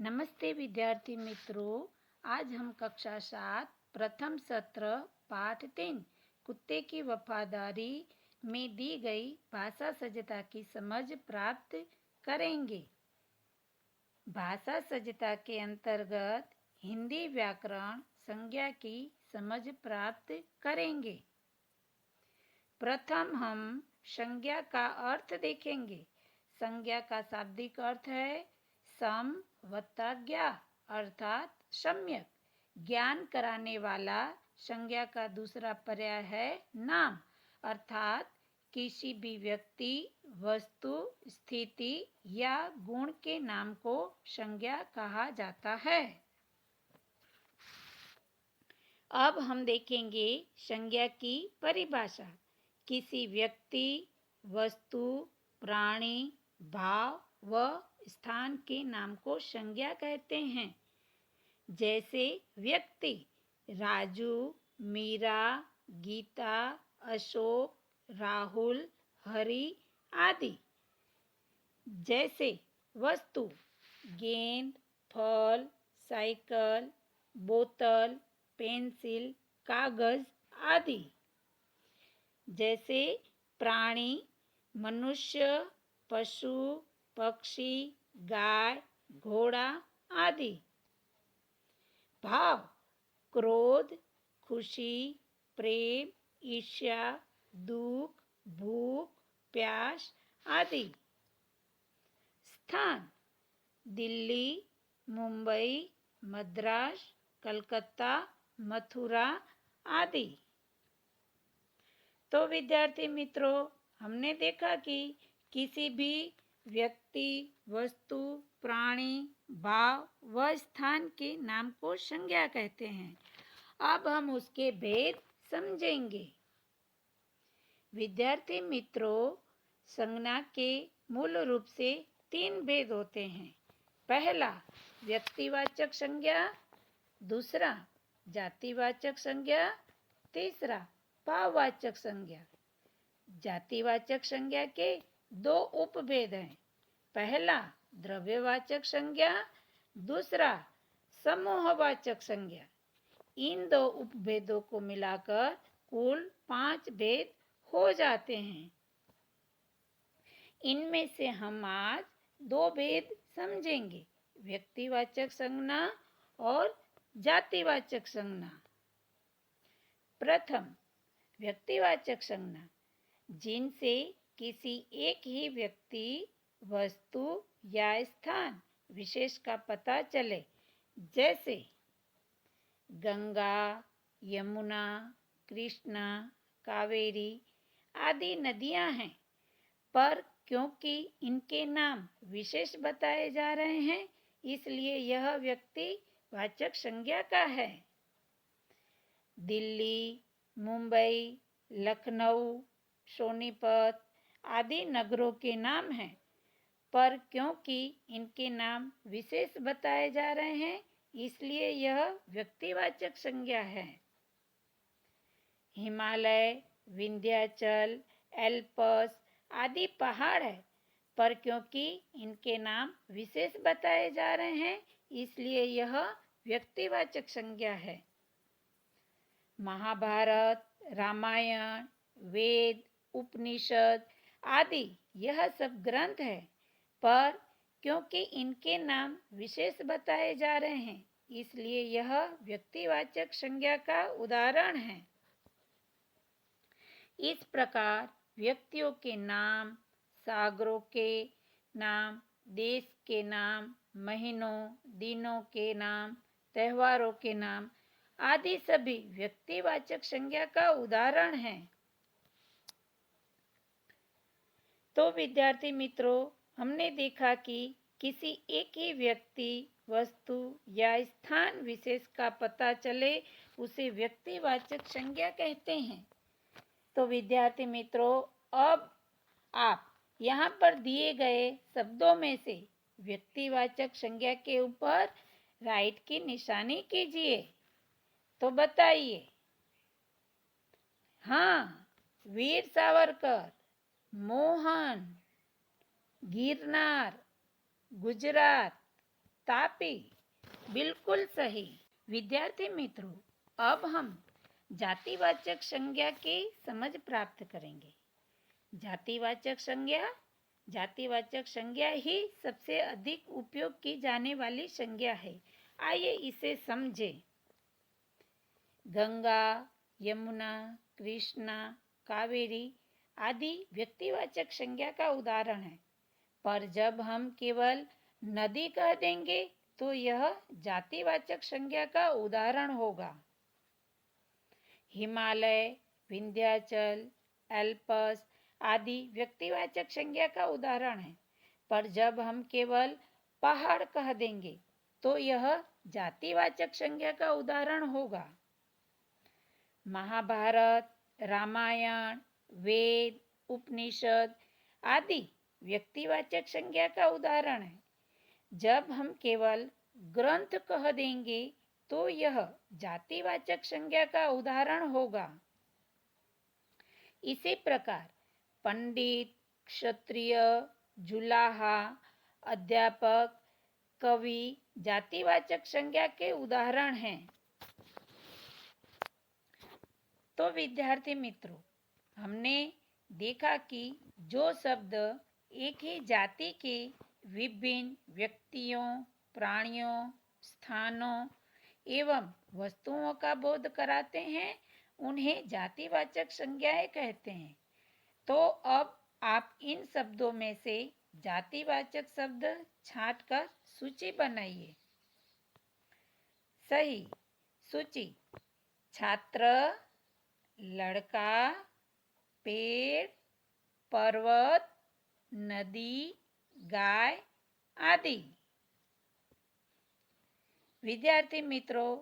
नमस्ते विद्यार्थी मित्रों। आज हम कक्षा 7 प्रथम सत्र पाठ 3 कुत्ते की वफादारी में दी गई भाषा सज्जता की समझ प्राप्त करेंगे। भाषा सज्जता के अंतर्गत हिंदी व्याकरण संज्ञा की समझ प्राप्त करेंगे। प्रथम हम संज्ञा का अर्थ देखेंगे। संज्ञा का शाब्दिक अर्थ है सम वत्ता ज्ञा अर्थात सम्यक ज्ञान कराने वाला। संज्ञा का दूसरा पर्याय है नाम अर्थात किसी भी व्यक्ति, वस्तु, स्थिति या गुण के नाम को संज्ञा कहा जाता है। अब हम देखेंगे संज्ञा की परिभाषा। किसी व्यक्ति, वस्तु, प्राणी, भाव व स्थान के नाम को संज्ञा कहते हैं। जैसे व्यक्ति राजू, मीरा, गीता, अशोक, राहुल, हरि आदि। जैसे वस्तु गेंद, फल, साइकिल, बोतल, पेंसिल, कागज आदि। जैसे प्राणी मनुष्य, पशु, पक्षी, गाय, घोड़ा आदि। भाव क्रोध, खुशी, प्रेम, ईर्ष्या, दुख, भूख, प्यास आदि। स्थान दिल्ली, मुंबई, मद्रास, कलकत्ता, मथुरा आदि। तो विद्यार्थी मित्रों, हमने देखा कि किसी भी व्यक्ति, वस्तु, प्राणी, भाव व स्थान के नाम को संज्ञा कहते हैं। अब हम उसके भेद समझेंगे। विद्यार्थी मित्रों, संज्ञा के मूल रूप से 3 भेद होते हैं। पहला व्यक्तिवाचक संज्ञा, दूसरा जातिवाचक संज्ञा, तीसरा भाववाचक संज्ञा। जातिवाचक संज्ञा के 2 उपभेद हैं। पहला द्रव्यवाचक संज्ञा, दूसरा समूहवाचक संज्ञा। इन 2 उपभेदों को मिलाकर कुल 5 भेद हो जाते हैं। इनमें से हम आज 2 भेद समझेंगे, व्यक्तिवाचक संज्ञा और जातिवाचक संज्ञा। प्रथम व्यक्तिवाचक संज्ञा, जिनसे किसी एक ही व्यक्ति, वस्तु या स्थान विशेष का पता चले। जैसे गंगा, यमुना, कृष्णा, कावेरी आदि नदियां हैं, पर क्योंकि इनके नाम विशेष बताए जा रहे हैं, इसलिए यह व्यक्तिवाचक संज्ञा का है। दिल्ली, मुंबई, लखनऊ, सोनीपत आदि नगरों के नाम हैं, पर क्योंकि इनके नाम विशेष बताए जा रहे हैं, इसलिए यह व्यक्तिवाचक संज्ञा है। हिमालय, विंध्याचल, एल्प्स आदि पहाड़ है, पर क्योंकि इनके नाम विशेष बताए जा रहे हैं, इसलिए यह व्यक्तिवाचक संज्ञा है। महाभारत, रामायण, वेद, उपनिषद आदि यह सब ग्रंथ है, पर क्योंकि इनके नाम विशेष बताए जा रहे हैं, इसलिए यह व्यक्तिवाचक संज्ञा का उदाहरण है। इस प्रकार व्यक्तियों के नाम, सागरों के नाम, देश के नाम, महीनों, दिनों के नाम, त्योहारों के नाम आदि सभी व्यक्तिवाचक संज्ञा का उदाहरण है। तो विद्यार्थी मित्रों, हमने देखा कि किसी एक ही व्यक्ति, वस्तु या स्थान विशेष का पता चले, उसे व्यक्तिवाचक संज्ञा कहते हैं। तो विद्यार्थी मित्रों, अब आप यहाँ पर दिए गए शब्दों में से व्यक्तिवाचक संज्ञा के ऊपर राइट की निशानी कीजिए। तो बताइए। हाँ, वीर सावरकर, मोहन, गिरनार, गुजरात, तापी। बिल्कुल सही। विद्यार्थी मित्रों, अब हम जातिवाचक संज्ञा की समझ प्राप्त करेंगे। जातिवाचक संज्ञा ही सबसे अधिक उपयोग की जाने वाली संज्ञा है। आइए इसे समझें। गंगा, यमुना, कृष्णा, कावेरी आदि व्यक्तिवाचक संज्ञा का उदाहरण है, पर जब हम केवल नदी कह देंगे तो यह जातिवाचक संज्ञा का उदाहरण होगा। हिमालय, विंध्याचल, एल्पस आदि व्यक्तिवाचक संज्ञा का उदाहरण है, पर जब हम केवल पहाड़ कह देंगे तो यह जातिवाचक संज्ञा का उदाहरण होगा। महाभारत, रामायण, वेद, उपनिषद आदि व्यक्तिवाचक संज्ञा का उदाहरण है। जब हम केवल ग्रंथ कह देंगे तो यह जातिवाचक संज्ञा का उदाहरण होगा। इसी प्रकार पंडित, क्षत्रिय, जुलाहा, अध्यापक, कवि जातिवाचक संज्ञा के उदाहरण हैं। तो विद्यार्थी मित्रों, हमने देखा कि जो शब्द एक ही जाति के विभिन्न व्यक्तियों, प्राणियों, स्थानों एवं वस्तुओं का बोध कराते हैं, उन्हें जातिवाचक संज्ञाएं कहते हैं। तो अब आप इन शब्दों में से जातिवाचक शब्द छांटकर सूची बनाइए। सही सूची: छात्र, लड़का, पेड़, पर्वत, नदी, गाय आदि। विद्यार्थी मित्रों,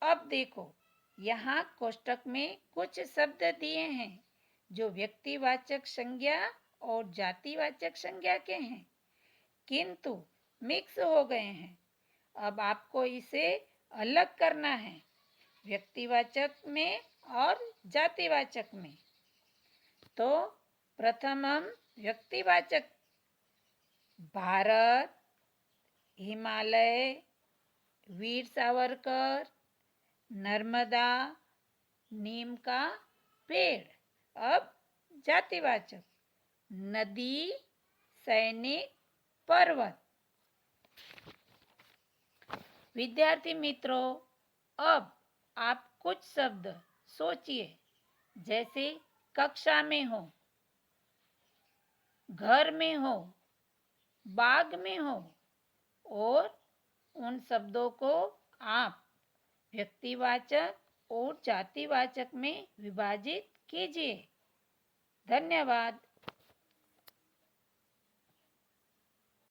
अब देखो, यहाँ कोष्टक में कुछ शब्द दिए हैं जो व्यक्तिवाचक संज्ञा और जातिवाचक संज्ञा के हैं, किंतु मिक्स हो गए हैं। अब आपको इसे अलग करना है, व्यक्तिवाचक में और जातिवाचक में। तो प्रथम हम व्यक्तिवाचक: भारत, हिमालय, वीर सावरकर, नर्मदा, नीम का पेड़। अब जातिवाचक: नदी, सैनिक, पर्वत। विद्यार्थी मित्रों, अब आप कुछ शब्द सोचिए, जैसे कक्षा में हो, घर में हो, बाग में हो, और उन शब्दों को आप व्यक्तिवाचक और जातिवाचक में विभाजित कीजिए। धन्यवाद।